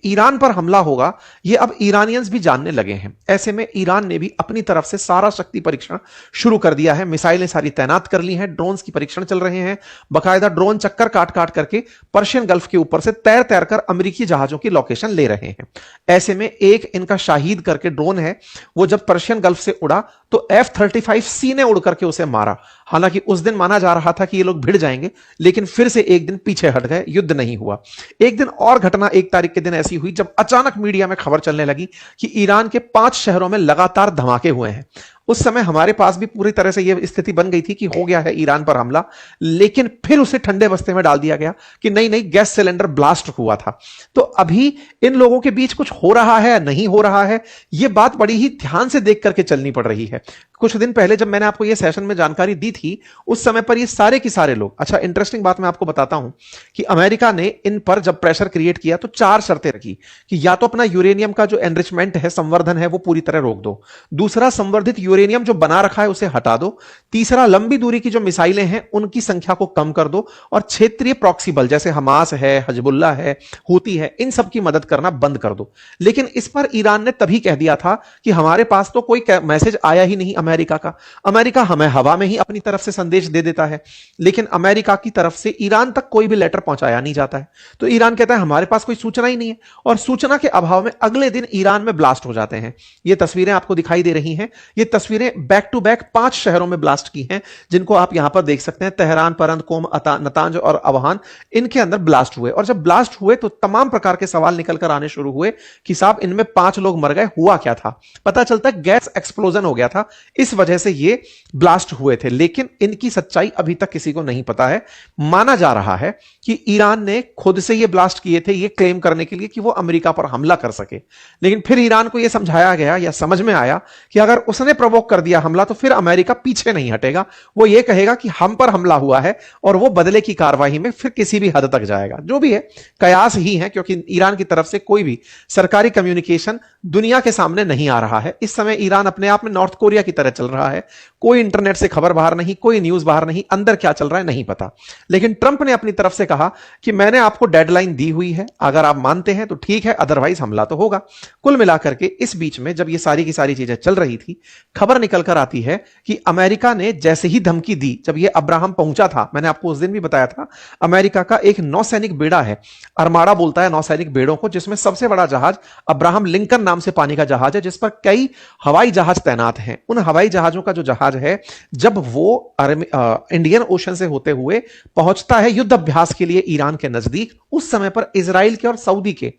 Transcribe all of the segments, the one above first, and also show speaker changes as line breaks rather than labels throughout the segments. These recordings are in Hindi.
ईरान पर हमला होगा, ये अब ईरानियंस भी जानने लगे हैं। ऐसे में ईरान ने भी अपनी तरफ से सारा शक्ति परीक्षण शुरू कर दिया है। मिसाइलें सारी तैनात कर ली हैं, ड्रोन्स की परीक्षण चल रहे हैं। बकायदा ड्रोन चक्कर काट काट करके पर्शियन गल्फ के ऊपर से तैर तैर कर अमेरिकी जहाजों की लोकेशन ले रहे हैं। ऐसे में एक इनका शाहीद करके ड्रोन है, वो जब पर्शियन गल्फ से उड़ा तो F-35C ने उड़ करके उसे मारा। हालांकि उस दिन माना जा रहा था कि ये लोग भिड़ जाएंगे, लेकिन फिर से एक दिन पीछे हट गए, युद्ध नहीं हुआ। एक दिन और घटना 1 तारीख के दिन ऐसी हुई जब अचानक मीडिया में खबर चलने लगी कि ईरान के 5 शहरों में लगातार धमाके हुए हैं। उस समय हमारे पास भी पूरी तरह से यह स्थिति बन गई थी कि हो गया है ईरान पर हमला, लेकिन फिर उसे ठंडे बस्ते में डाल दिया गया कि नहीं नहीं, गैस सिलेंडर ब्लास्ट हुआ था। तो अभी इन लोगों के बीच कुछ हो रहा है, नहीं हो रहा है, यह बात बड़ी ही ध्यान से देख करके चलनी पड़ रही है। कुछ दिन पहले जब मैंने आपको यह सेशन में जानकारी दी थी, उस समय पर ये सारे के सारे लोग, अच्छा इंटरेस्टिंग बात मैं आपको बताता हूं कि अमेरिका ने इन पर जब प्रेशर क्रिएट किया तो 4 शर्तें रखी कि या तो अपना यूरेनियम का जो एनरिचमेंट है, संवर्धन है, वो पूरी तरह रोक दो। दूसरा, संवर्धित यूरेनियम जो बना रखा है उसे हटा दो। तीसरा, लंबी दूरी की जो मिसाइलें हैं उनकी संख्या को कम कर दो। और क्षेत्रीय प्रॉक्सी बल जैसे हमास है, हजबुल्ला है, हूती है, इन सब की मदद करना बंद कर दो। लेकिन इस पर ईरान ने तभी कह दिया था कि हमारे पास तो कोई मैसेज आया ही नहीं अमेरिका का। अमेरिका हमें हवा में ही अपनी तरफ से संदेश दे देता है, लेकिन अमेरिका की तरफ से ईरान तक कोई भी लेटर पहुंचाया नहीं जाता है। तो ईरान कहता है हमारे पास कोई सूचना ही नहीं है, और सूचना के अभाव में अगले दिन ईरान में ब्लास्ट हो जाते हैं। ये तस्वीरें आपको दिखाई दे रही हैं। ये तस्वीरें बैक टू बैक 5 शहरों में ब्लास्ट की हैं, जिनको आप यहां पर देख सकते हैं। तेहरान, परंद, कोम, नतांज और अवहान, इनके अंदर ब्लास्ट हुए। और जब ब्लास्ट हुए तो तमाम प्रकार के सवाल निकल कर आने शुरू हुए कि साहब इनमें 5 लोग मर गए, हुआ क्या था। पता चलता है गैस एक्सप्लोजन हो गया था, इस वजह से ये ब्लास्ट हुए थे। लेकिन इनकी सच्चाई अभी तक किसी को नहीं पता है। माना जा रहा है कि ईरान ने खुद से ये ब्लास्ट किए थे, ये क्लेम करने के लिए कि वो अमेरिका पर हमला कर सके। लेकिन फिर ईरान को यह समझाया गया या समझ में आया कि अगर उसने प्रोवोक कर दिया हमला तो फिर अमेरिका पीछे नहीं हटेगा। वो ये कहेगा कि हम पर हमला हुआ है और वो बदले की कार्रवाई में फिर किसी भी हद तक जाएगा। जो भी है, कयास ही है, क्योंकि ईरान की तरफ से कोई भी सरकारी कम्युनिकेशन दुनिया के सामने नहीं आ रहा है। इस समय ईरान अपने आप में नॉर्थ कोरिया की तरह चल रहा है। कोई इंटरनेट से खबर बाहर नहीं, कोई न्यूज बाहर नहीं, अंदर क्या चल रहा है नहीं पता। लेकिन ट्रंप ने अपनी तरफ से कहा कि मैंने आपको डेडलाइन दी हुई है, अगर आप मानते हैं तो ठीक है, अदरवाइज हमला तो होगा। कुल मिलाकर के इस बीच में जब ये सारी की सारी चीजें चल रही थी, खबर निकल कर आती है कि अमेरिका ने जैसे ही धमकी दी, जब ये अब्राहम पहुंचा था, मैंने आपको उस दिन भी बताया था, अमेरिका का एक नौसैनिक बेड़ा है, अरमाड़ा बोलता है नौसैनिक बेड़ों को, जिसमें सबसे बड़ा जहाज अब्राहम लिंकन नाम से पानी का जहाज है, जिस पर कई हवाई जहाज तैनात हैं। उन हवाई जहाजों का जो जहाज है, जब वो इंडियन ओशन से होते हुए पहुंचता है युद्ध अभ्यास के लिए ईरान के नजदीक, उस समय पर इजराइल के और सऊदी के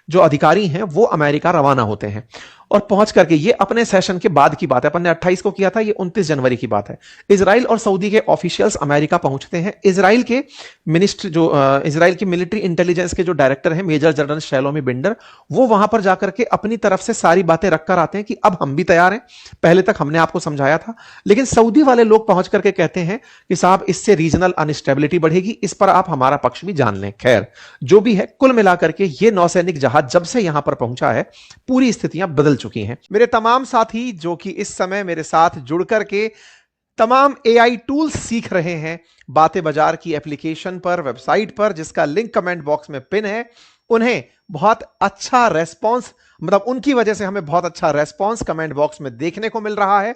जो अधिकारी हैं वो अमेरिका रवाना होते हैं। और पहुंच करके, ये अपने सेशन के बाद की बात है, अपन ने 28 को किया था, ये 29 जनवरी की बात है। इजराइल और सऊदी के ऑफिशियल्स अमेरिका पहुंचते हैं। इजराइल के मिनिस्टर, जो इजराइल की मिलिट्री इंटेलिजेंस के जो डायरेक्टर हैं, मेजर जनरल शैलोमी बिंडर, वो वहां पर जाकर के अपनी तरफ से सारी बातें रखकर आते हैं कि अब हम भी तैयार हैं, पहले तक हमने आपको समझाया था। लेकिन सऊदी वाले लोग पहुंच करके कहते हैं कि साहब इससे रीजनल अनस्टेबिलिटी बढ़ेगी, इस पर आप हमारा पक्ष भी जान लें। खैर, जो भी है, कुल मिलाकर के ये नौसैनिक जहाज जब से यहां पर पहुंचा है, पूरी स्थितियां बदल चुकी हैं। मेरे तमाम साथी जो कि इस समय मेरे साथ जुड़ करके तमाम एआई टूल्स सीख रहे हैं, बातें बाजार की एप्लीकेशन पर, वेबसाइट पर, जिसका लिंक कमेंट बॉक्स में पिन है, उन्हें बहुत अच्छा रेस्पॉन्स, मतलब उनकी वजह से हमें बहुत अच्छा रेस्पॉन्स कमेंट बॉक्स में देखने को मिल रहा है।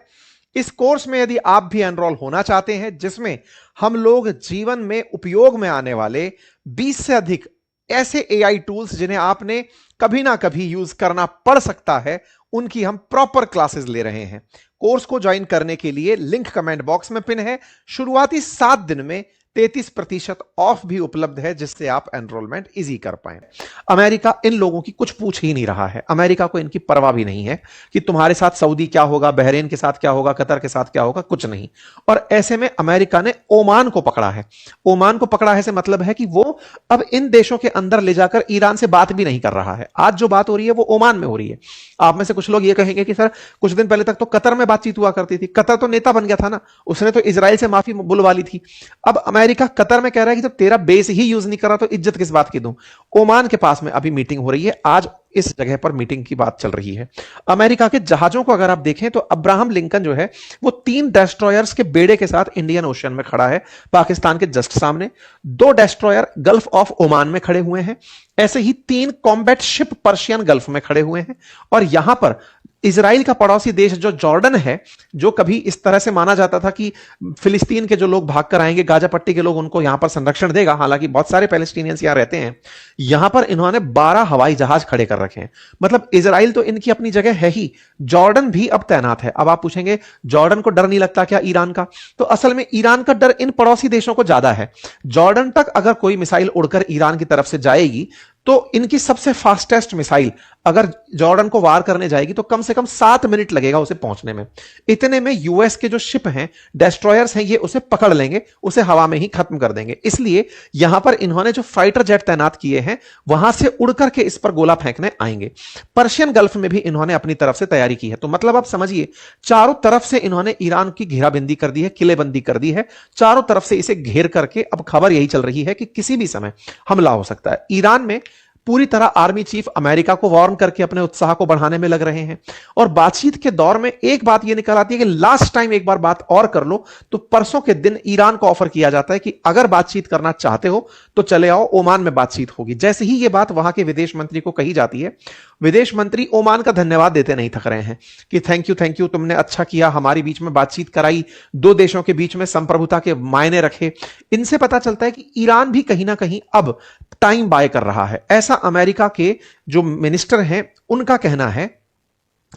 इस कोर्स में यदि आप भी एनरोल होना चाहते हैं, जिसमें हम लोग जीवन में उपयोग में आने वाले 20 से अधिक ऐसे एआई टूल्स जिन्हें आपने कभी ना कभी यूज करना पड़ सकता है, उनकी हम प्रॉपर क्लासेस ले रहे हैं। कोर्स को ज्वाइन करने के लिए लिंक कमेंट बॉक्स में पिन है। शुरुआती 7 दिन में 33% ऑफ भी उपलब्ध है, जिससे आप एनरोलमेंट इजी कर पाए। अमेरिका इन लोगों की कुछ पूछ ही नहीं रहा है। अमेरिका को इनकी परवाह भी नहीं है कि तुम्हारे साथ सऊदी क्या होगा, बहरीन के साथ क्या होगा, कतर के साथ क्या होगा, कुछ नहीं। और ऐसे में अमेरिका ने ओमान को पकड़ा है। ओमान को पकड़ा है से मतलब है कि वो अब इन देशों के अंदर ले जाकर ईरान से बात भी नहीं कर रहा है। आज जो बात हो रही है वो ओमान में हो रही है। आप में से कुछ लोग ये कहेंगे कि सर कुछ दिन पहले तक तो कतर में बातचीत हुआ करती थी। कतर तो नेता बन गया था ना, उसने तो इजराइल से माफी बुलवा ली थी। अब अमेरिका कतर में कह रहा है कि जब तेरा बेस ही यूज नहीं कर रहा तो इज्जत किस बात की दूं। ओमान के पास में अभी मीटिंग हो रही है, आज इस जगह पर मीटिंग की बात चल रही है। अमेरिका के जहाजों को अगर आप देखें तो अब्राहम लिंकन जो है वो 3 डेस्ट्रॉयर्स के बेड़े के साथ इंडियन ओशन में खड़ा है, पाकिस्तान के जस्ट सामने। 2 डेस्ट्रॉयर गल्फ ऑफ ओमान में खड़े हुए हैं, ऐसे ही 3 कॉम्बैट शिप पर्शियन गल्फ में खड़े हुए हैं। और यहां पर इजराइल का पड़ोसी देश जो जॉर्डन है, जो कभी इस तरह से माना जाता था कि फिलिस्तीन के जो लोग भागकर आएंगे, गाजा पट्टी के लोग, उनको यहां पर संरक्षण देगा, हालांकि बहुत सारे पैलेस्टीनियंस यहां रहते हैं। यहां पर इन्होंने 12 हवाई जहाज खड़े कर रखे हैं। मतलब इजराइल तो इनकी अपनी जगह है ही, जॉर्डन भी अब तैनात है। अब आप पूछेंगे जॉर्डन को डर नहीं लगता क्या ईरान का? तो असल में ईरान का डर इन पड़ोसी देशों को ज्यादा है। जॉर्डन तक अगर कोई मिसाइल उड़कर ईरान की तरफ से जाएगी तो इनकी सबसे फास्टेस्ट मिसाइल अगर जॉर्डन को वार करने जाएगी तो कम से कम 7 मिनट लगेगा उसे पहुंचने में। इतने में यूएस के जो शिप हैं, डेस्ट्रॉयर्स हैं, ये उसे पकड़ लेंगे, उसे हवा में ही खत्म कर देंगे। इसलिए यहां पर इन्होंने जो फाइटर जेट तैनात किए हैं वहां से उड़ करके इस पर गोला फेंकने आएंगे। पर्शियन गल्फ में भी इन्होंने अपनी तरफ से तैयारी की है। तो मतलब आप समझिए, चारों तरफ से इन्होंने ईरान की घेराबंदी कर दी है, किलेबंदी कर दी है, चारों तरफ से इसे घेर करके। अब खबर यही चल रही है कि किसी भी समय हमला हो सकता है। ईरान में पूरी तरह आर्मी चीफ अमेरिका को वार्न करके अपने उत्साह को बढ़ाने में लग रहे हैं। और बातचीत के दौर में एक बात यह निकल आती है कि लास्ट टाइम एक बार बात और कर लो। तो परसों के दिन ईरान को ऑफर किया जाता है कि अगर बातचीत करना चाहते हो तो चले आओ, ओमान में बातचीत होगी। जैसे ही यह बात वहां के विदेश मंत्री को कही जाती है, विदेश मंत्री ओमान का धन्यवाद देते नहीं थक रहे हैं कि थैंक यू, तुमने अच्छा किया, हमारी बीच में बातचीत कराई, 2 देशों के बीच में संप्रभुता के मायने रखे। इनसे पता चलता है कि ईरान भी कहीं ना कहीं अब टाइम बाय कर रहा है। ऐसा अमेरिका के जो मिनिस्टर हैं उनका कहना है।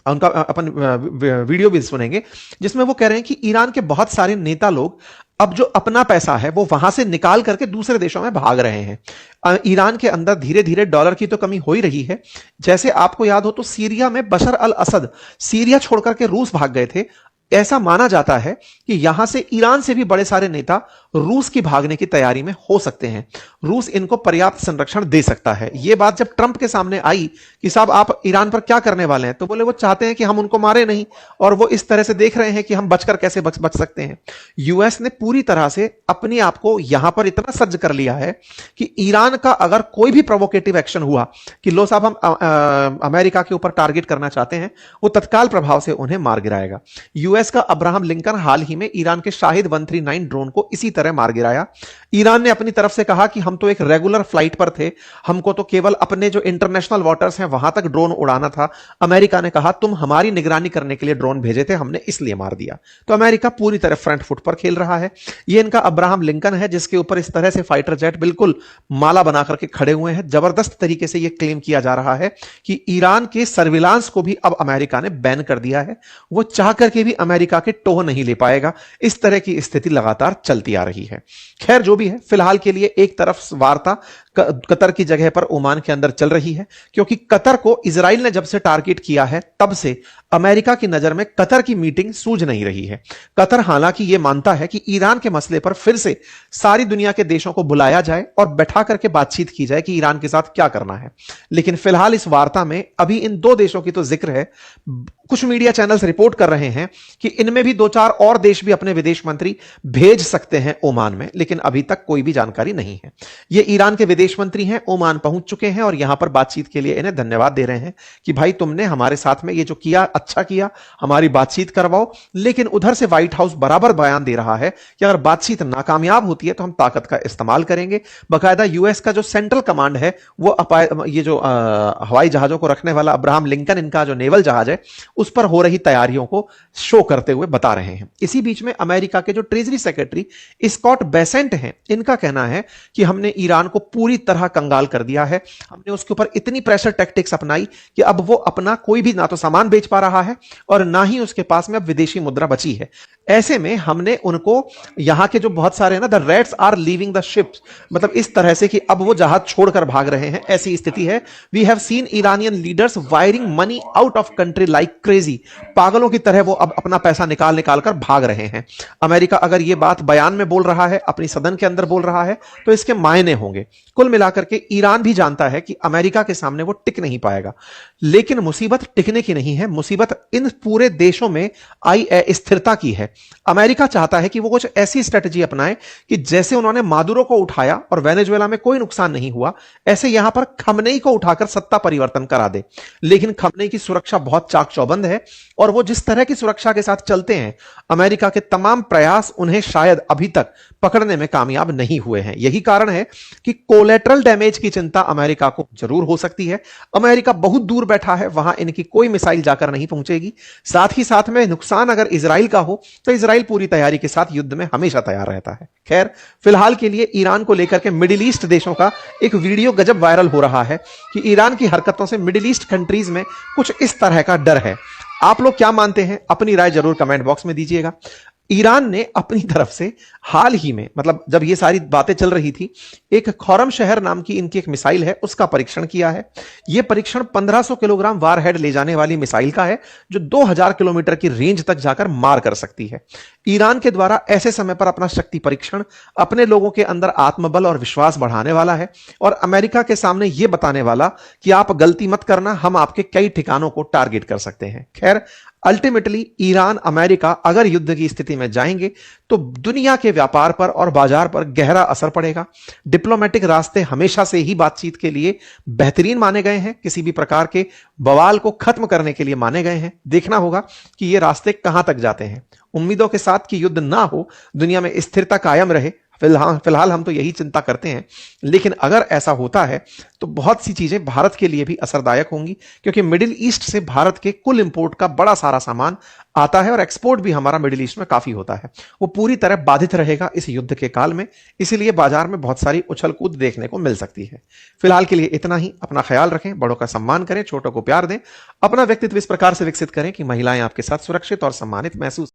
उनका अपन वीडियो भी सुनेंगे जिसमें वो कह रहे हैं कि ईरान के बहुत सारे नेता लोग अब जो अपना पैसा है वो वहां से निकाल करके दूसरे देशों में भाग रहे हैं। ईरान के अंदर धीरे धीरे डॉलर की तो कमी हो ही रही है। जैसे आपको याद हो तो सीरिया में बशर अल असद सीरिया छोड़कर के रूस भाग गए थे। ऐसा माना जाता है कि यहां से ईरान से भी बड़े सारे नेता रूस की भागने की तैयारी में हो सकते हैं। रूस इनको पर्याप्त संरक्षण दे सकता है। यह बात जब ट्रंप के सामने आई कि साहब आप ईरान पर क्या करने वाले हैं, तो बोले वो चाहते हैं कि हम उनको मारे नहीं, और वो इस तरह से देख रहे हैं कि हम बचकर कैसे बच सकते हैं। यूएस ने पूरी तरह से अपने आप को यहां पर इतना सज्ज कर लिया है कि ईरान का अगर कोई भी प्रोवोकेटिव एक्शन हुआ कि लो साहब हम अमेरिका के ऊपर टारगेट करना चाहते हैं, वो तत्काल प्रभाव से उन्हें मार गिराएगा। यूएस का अब्राहम लिंकन हाल ही में ईरान के शाहिद 139 ड्रोन को इसी तरह मार गिराया। ईरान ने अपनी तरफ से कहा कि हम तो एक रेगुलर फ्लाइट पर थे, हमको तो केवल अपने जो इंटरनेशनल वाटर्स हैं वहां तक ड्रोन उड़ाना था। अमेरिका ने कहा तुम हमारी निगरानी करने के लिए ड्रोन भेजे थे, हमने इसलिए मार दिया। तो अमेरिका पूरी तरह फ्रंट फुट पर खेल रहा है। यह इनका अब्राहम लिंकन है जिसके ऊपर इस तरह से फाइटर जेट बिल्कुल माला बनाकर के खड़े हुए हैं। जबरदस्त तरीके से यह क्लेम किया जा रहा है कि ईरान के सर्विलांस को भी अब अमेरिका ने बैन कर दिया है। वो चाह करके भी अमेरिका के टोह नहीं ले पाएगा। इस तरह की स्थिति लगातार चलती आ रही है। खैर जो भी है, फिलहाल के लिए एक तरफ वार्ता कतर की जगह पर ओमान के अंदर चल रही है, क्योंकि कतर को इजराइल ने जब से टारगेट किया है तब से अमेरिका की नजर में कतर की मीटिंग सूझ नहीं रही है। कतर हालांकि यह मानता है कि ईरान के मसले पर फिर से सारी दुनिया के देशों को बुलाया जाए और बैठा करके बातचीत की जाए कि ईरान के साथ क्या करना है। लेकिन फिलहाल इस वार्ता में अभी इन 2 देशों की तो जिक्र है। कुछ मीडिया चैनल्स रिपोर्ट कर रहे हैं कि इनमें भी 2-4 और देश भी अपने विदेश मंत्री भेज सकते हैं ओमान में, लेकिन अभी तक कोई भी जानकारी नहीं है। ये ईरान के विदेश मंत्री हैं, ओमान पहुंच चुके हैं और यहां पर बातचीत के लिए इन्हें धन्यवाद दे रहे हैं कि भाई तुमने हमारे साथ में ये जो किया अच्छा किया, हमारी बातचीत करवाओ। लेकिन उधर से व्हाइट हाउस बराबर बयान दे रहा है कि अगर बातचीत नाकामयाब होती है तो हम ताकत का इस्तेमाल करेंगे। बाकायदा यूएस का जो सेंट्रल कमांड है वो ये जो हवाई जहाजों को रखने वाला अब्राहम लिंकन इनका जो नेवल जहाज है उस पर हो रही तैयारियों को शो करते हुए बता रहे हैं। इसी बीच में अमेरिका के जो ट्रेजरी सेक्रेटरी स्कॉट बेसेंट हैं, इनका कहना है कि हमने ईरान को पूरी तरह कंगाल कर दिया है। हमने उसके ऊपर इतनी प्रेशर टैक्टिक्स अपनाई कि अब वो अपना कोई भी ना तो सामान बेच पा रहा है और ना ही उसके पास में अब विदेशी मुद्रा बची है। ऐसे में हमने उनको यहां के जो बहुत सारे ना the rats are leaving the ships, मतलब इस तरह से कि अब वो जहाज छोड़कर भाग रहे हैं, ऐसी स्थिति है। We have seen Iranian leaders wiring money out of country like crazy. पागलों की तरह वो अब अपना पैसा निकाल निकाल कर भाग रहे हैं। अमेरिका अगर ये बात बयान में बोल रहा है, अपनी सदन के अंदर बोल रहा है, तो इसके मायने होंगे। कुल मिलाकर के ईरान भी जानता है कि अमेरिका के सामने वो टिक नहीं पाएगा। लेकिन मुसीबत टिकने की नहीं है, मुसीबत इन पूरे देशों में आई स्थिरता की है। अमेरिका चाहता है कि वो कुछ ऐसी स्ट्रेटजी अपनाए कि जैसे उन्होंने मादुरो को उठाया और वेनेजुएला में कोई नुकसान नहीं हुआ, ऐसे यहां पर खमनेई को उठाकर सत्ता परिवर्तन करा दे। लेकिन खमनेई की सुरक्षा बहुत चाक चौबंद है और वो जिस तरह की सुरक्षा के साथ चलते हैं, अमेरिका के तमाम प्रयास उन्हें शायद अभी तक पकड़ने में कामयाब नहीं हुए हैं। यही कारण है कि कोलेटरल डैमेज की चिंता अमेरिका को जरूर हो सकती है। अमेरिका बहुत दूर बैठा है, वहां इनकी कोई मिसाइल जाकर नहीं पहुंचेगी। साथ ही साथ में नुकसान अगर इजराइल का हो तो इजराइल पूरी तैयारी के साथ युद्ध में हमेशा तैयार रहता है। खैर, फिलहाल के लिए ईरान को लेकर के मिडिल ईस्ट देशों का एक वीडियो गजब वायरल हो रहा है कि ईरान की हरकतों से मिडिल ईस्ट कंट्रीज में कुछ इस तरह का डर है। आप लोग क्या मानते हैं? अपनी राय जरूर कमेंट बॉक्स में दीजिएगा। ईरान ने अपनी तरफ से हाल ही में, मतलब जब ये सारी बातें चल रही थी, एक खौरम शहर नाम की इनकी एक मिसाइल है, उसका परीक्षण किया है। यह परीक्षण 1500 किलोग्राम वारहेड ले जाने वाली मिसाइल का है, जो 2000 किलोमीटर की रेंज तक जाकर मार कर सकती है। ईरान के द्वारा ऐसे समय पर अपना शक्ति परीक्षण अपने लोगों के अंदर आत्मबल और विश्वास बढ़ाने वाला है और अमेरिका के सामने यह बताने वाला कि आप गलती मत करना, हम आपके कई ठिकानों को टारगेट कर सकते हैं। खैर, अल्टीमेटली ईरान अमेरिका अगर युद्ध की स्थिति में जाएंगे तो दुनिया के व्यापार पर और बाजार पर गहरा असर पड़ेगा। डिप्लोमेटिक रास्ते हमेशा से ही बातचीत के लिए बेहतरीन माने गए हैं, किसी भी प्रकार के बवाल को खत्म करने के लिए माने गए हैं। देखना होगा कि ये रास्ते कहां तक जाते हैं। उम्मीदों के साथ कि युद्ध ना हो, दुनिया में स्थिरता कायम रहे, फिलहाल हम तो यही चिंता करते हैं। लेकिन अगर ऐसा होता है तो बहुत सी चीजें भारत के लिए भी असरदायक होंगी, क्योंकि मिडिल ईस्ट से भारत के कुल इंपोर्ट का बड़ा सारा सामान आता है और एक्सपोर्ट भी हमारा मिडिल ईस्ट में काफी होता है। वो पूरी तरह बाधित रहेगा इस युद्ध के काल में, इसीलिए बाजार में बहुत सारी उछल कूद देखने को मिल सकती है। फिलहाल के लिए इतना ही। अपना ख्याल रखें, बड़ों का सम्मान करें, छोटों को प्यार दें, अपना व्यक्तित्व इस प्रकार से विकसित करें कि महिलाएं आपके साथ सुरक्षित और सम्मानित महसूस